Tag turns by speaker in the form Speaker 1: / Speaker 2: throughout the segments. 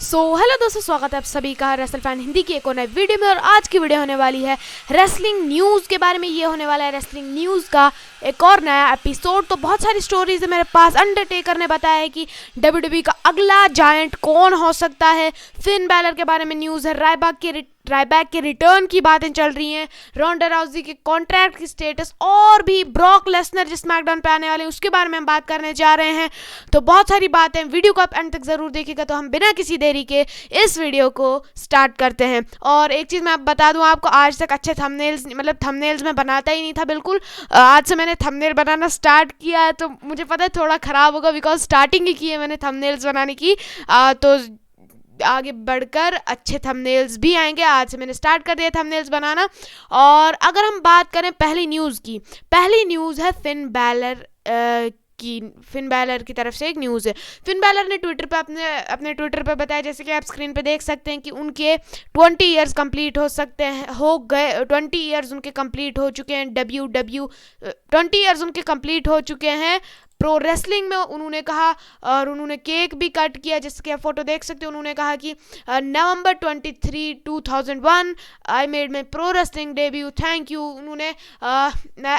Speaker 1: Hello दोस्तों, स्वागत है आप सभी का रेसल फैन हिंदी की एक और नई वीडियो में। और आज की वीडियो होने वाली है रेसलिंग न्यूज़ के बारे में। ये होने वाला है रेसलिंग न्यूज़ का एक और नया एपिसोड। तो बहुत सारी स्टोरीज है मेरे पास। अंडरटेकर ने बताया है कि WWE का अगला जायंट कौन हो सकता है। फिन बैलर के बारे में न्यूज़ है। रायबैक के रिटर्न की बातें चल रही हैं। रोंडा राउजी के कॉन्ट्रैक्ट की स्टेटस और भी ब्रॉक लेसनर जिस स्मैकडाउन पे आने वाले हैं उसके बारे में हम बात करने जा रहे हैं। तो बहुत सारी बातें, वीडियो को आप एंड तक ज़रूर देखिएगा। तो हम बिना किसी देरी के इस वीडियो को स्टार्ट करते हैं। और एक चीज़ मैं आप बता दूं आपको, आज तक अच्छे थंबनेल्स मैं बनाता ही नहीं था बिल्कुल। आज से मैंने थंबनेल बनाना स्टार्ट किया है। तो मुझे पता है थोड़ा ख़राब होगा बिकॉज स्टार्टिंग ही की है मैंने थंबनेल्स बनाने की। तो आगे बढ़कर अच्छे थंबनेल्स भी आएंगे। आज से मैंने स्टार्ट कर दिया थंबनेल्स बनाना। और अगर हम बात करें पहली न्यूज़ की, पहली न्यूज़ है फिन बैलर की तरफ से एक न्यूज़ है। फिन बैलर ने ट्विटर पे अपने ट्विटर पे बताया, जैसे कि आप स्क्रीन पे देख सकते हैं, कि उनके 20 ईयर्स कंप्लीट हो गए। 20 ईयर्स उनके कंप्लीट हो चुके हैं। 20 ईयर्स उनके कंप्लीट हो चुके हैं प्रो रेसलिंग में। उन्होंने कहा, और उन्होंने केक भी कट किया, जैसे कि आप फोटो देख सकते हैं। उन्होंने कहा कि November 23, 2001 I made my pro wrestling debut, thank you. उन्होंने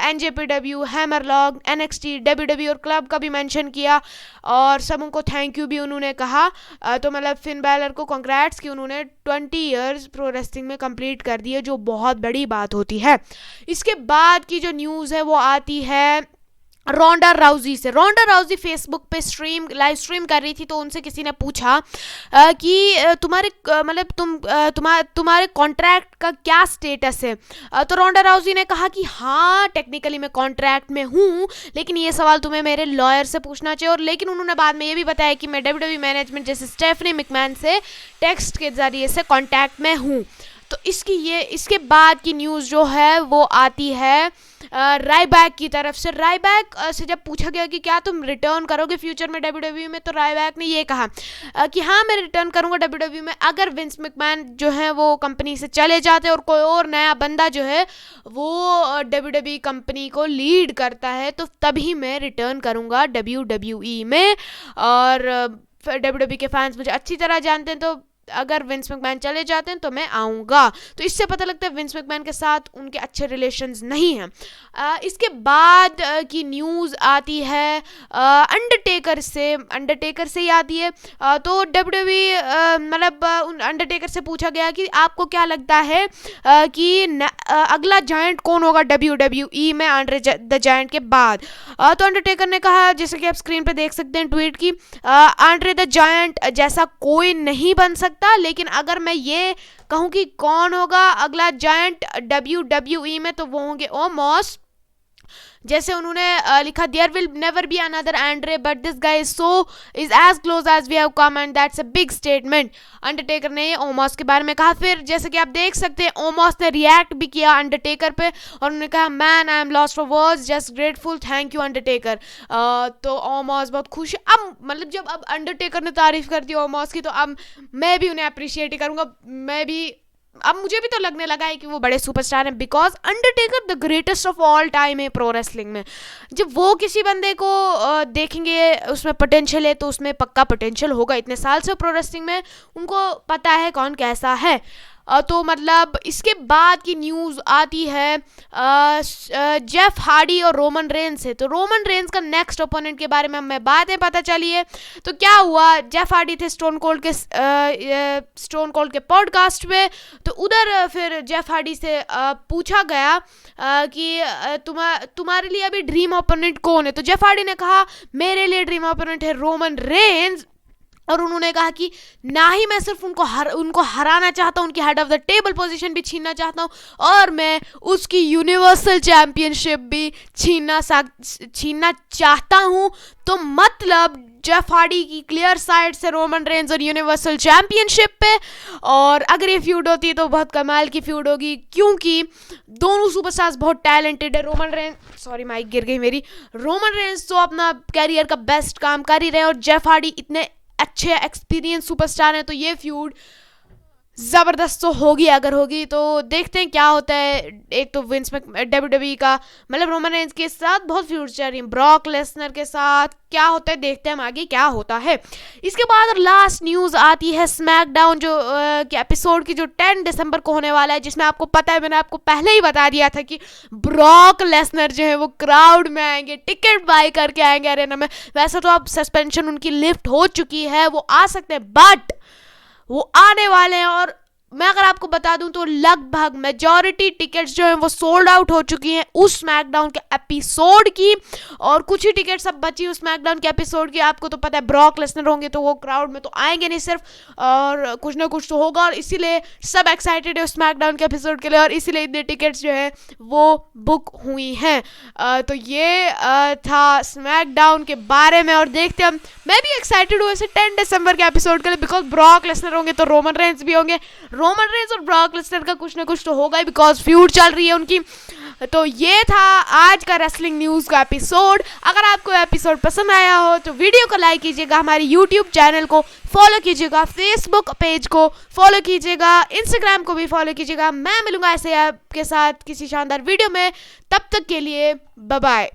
Speaker 1: NJPW, हैमरलॉग, NXT, WWE और क्लब का भी मेंशन किया और सब उनको थैंक यू भी उन्होंने कहा। तो मतलब फिन बैलर को कॉन्ग्रेट्स कि उन्होंने 20 ईयर्स प्रो रेसलिंग में कंप्लीट कर दिए, जो बहुत बड़ी बात होती है। इसके बाद की जो न्यूज़ है वो आती है रोंडा राउजी से। रोंडा राउजी फेसबुक पे लाइव स्ट्रीम कर रही थी। तो उनसे किसी ने पूछा कि तुम्हारे कॉन्ट्रैक्ट का क्या स्टेटस है। तो रोंडा राउजी ने कहा कि हाँ, टेक्निकली मैं कॉन्ट्रैक्ट में हूँ, लेकिन ये सवाल तुम्हें मेरे लॉयर से पूछना चाहिए। और लेकिन उन्होंने बाद में ये भी बताया कि मैं WWE मैनेजमेंट जैसे स्टेफनी मैकमैन से टेक्स्ट के ज़रिए से कॉन्टैक्ट में हूँ। तो इसके बाद की न्यूज़ जो है वो आती है रायबैक की तरफ से। रायबैक से जब पूछा गया कि क्या तुम रिटर्न करोगे फ्यूचर में WWE में, तो रायबैक ने ये कहा कि हाँ, मैं रिटर्न करूँगा WWE में अगर विंस मैकमैन जो है वो कंपनी से चले जाते और कोई और नया बंदा जो है वो WWE कंपनी को लीड करता है, तो तभी मैं रिटर्न करूँगा WWE में। और WWE के फैंस मुझे अच्छी तरह जानते हैं, तो अगर विंस मैकमैन चले जाते हैं तो मैं आऊँगा। तो इससे पता लगता है विंस मैकमैन के साथ उनके अच्छे रिलेशंस नहीं हैं। इसके बाद की न्यूज़ आती है अंडरटेकर से ही आती है। तो WWE अंडरटेकर से पूछा गया कि आपको क्या लगता है कि अगला जायंट कौन होगा WWE में आंड्रे द जायंट के बाद। तो अंडरटेकर ने कहा, जैसे कि आप स्क्रीन पे देख सकते हैं ट्वीट की, आंड्रे द जायंट जैसा कोई नहीं बन सकता, लेकिन अगर मैं ये कहूँ कि कौन होगा अगला जायंट WWE में, तो वो होंगे ओमोस। जैसे उन्होंने लिखा, there will never be another Andre but this guy is as close as we have come and that's a big statement. Undertaker ने ओमोस के बारे में कहा। फिर जैसे कि आप देख सकते हैं ओमोस ने रिएक्ट भी किया अंडरटेकर पे और उन्होंने कहा, man I am lost for words, just grateful, thank you Undertaker. तो ओमोस बहुत खुश है। अब जब अंडरटेकर ने तारीफ कर दी ओमोस की, तो अब मैं भी उन्हें अप्रिशिएट ही करूँगा। अब मुझे भी तो लगने लगा है कि वो बड़े सुपरस्टार हैं, because Undertaker the greatest of all time है प्रो रेसलिंग में। जब वो किसी बंदे को देखेंगे उसमें पोटेंशियल है, तो उसमें पक्का पोटेंशियल होगा। इतने साल से प्रो रेसलिंग में उनको पता है कौन कैसा है। तो मतलब इसके बाद की न्यूज़ आती है जेफ हार्डी और रोमन रेंस से। तो रोमन रेंस का नेक्स्ट ओपोनेंट के बारे में हमें बातें पता चली है। तो क्या हुआ, जेफ हार्डी थे स्टोन कोल्ड के पॉडकास्ट पे। तो उधर फिर जेफ हार्डी से पूछा गया कि तुम्हारे लिए अभी ड्रीम ओपोनेंट कौन है। तो जेफ हार्डी ने कहा, मेरे लिए ड्रीम ओपोनेंट है रोमन रेंस। और उन्होंने कहा कि ना ही मैं सिर्फ उनको हराना चाहता हूँ, उनकी head of the table position भी छीनना चाहता हूँ, और मैं उसकी यूनिवर्सल चैंपियनशिप भी छीनना चाहता हूँ। तो मतलब जेफ हार्डी की क्लियर साइड से रोमन रेंस और यूनिवर्सल चैंपियनशिप पे। और अगर ये फ्यूड होती है तो बहुत कमाल की फ्यूड होगी, क्योंकि दोनों सुपरस्टार्स बहुत टैलेंटेड है। माइक गिर गई मेरी। रोमन रेंस तो अपना कैरियर का बेस्ट काम कर ही रहे हैं और जेफ हार्डी इतने अच्छे एक्सपीरियंस सुपरस्टार हैं, तो ये फ्यूड ज़बरदस्त तो होगी, अगर होगी तो देखते हैं क्या होता है। एक तो विंस में WWE का मतलब रोमन रेंज के साथ बहुत फ्यूड चल रही है, ब्रॉक लेसनर के साथ क्या होता है देखते हैं हम आगे क्या होता है। इसके बाद लास्ट न्यूज़ आती है स्मैकडाउन जो के एपिसोड की जो 10 दिसंबर को होने वाला है, जिसमें आपको पता है मैंने आपको पहले ही बता दिया था कि ब्रॉक लेसनर जो है वो क्राउड में आएंगे, टिकट बाय करके आएंगे अरेना में। वैसे तो अब सस्पेंशन उनकी लिफ्ट हो चुकी है, वो आ सकते हैं, बट वो आने वाले हैं। और मैं अगर आपको बता दूं तो लगभग मेजॉरिटी टिकट्स जो हैं वो सोल्ड आउट हो चुकी हैं उस स्मैकडाउन के एपिसोड की, और कुछ ही टिकट्स अब बची उस स्मैकडाउन के एपिसोड की। आपको तो पता है ब्रॉक लेसनर होंगे तो वो क्राउड में तो आएंगे नहीं सिर्फ, और कुछ ना कुछ तो होगा, और इसीलिए सब एक्साइटेड है उस स्मैकडाउन के एपिसोड के लिए, और इसीलिए इतने टिकट्स जो है वो बुक हुई हैं। तो ये था स्मैकडाउन के बारे में, और देखते हम, मैं भी एक्साइटेड हूँ ऐसे 10 दिसंबर के एपिसोड के लिए, बिकॉज ब्रॉक लेसनर होंगे तो रोमन रेंज भी होंगे। रोमन रेंज और ब्रॉक लेसनर का कुछ ना कुछ तो होगा ही, बिकॉज फ्यूड चल रही है उनकी। तो ये था आज का रेसलिंग न्यूज़ का एपिसोड। अगर आपको एपिसोड पसंद आया हो तो वीडियो को लाइक कीजिएगा, हमारे यूट्यूब चैनल को फॉलो कीजिएगा, फेसबुक पेज को फॉलो कीजिएगा, इंस्टाग्राम को भी फॉलो कीजिएगा। मैं मिलूंगा ऐसे आपके साथ किसी शानदार वीडियो में, तब तक के लिए बाय बाय।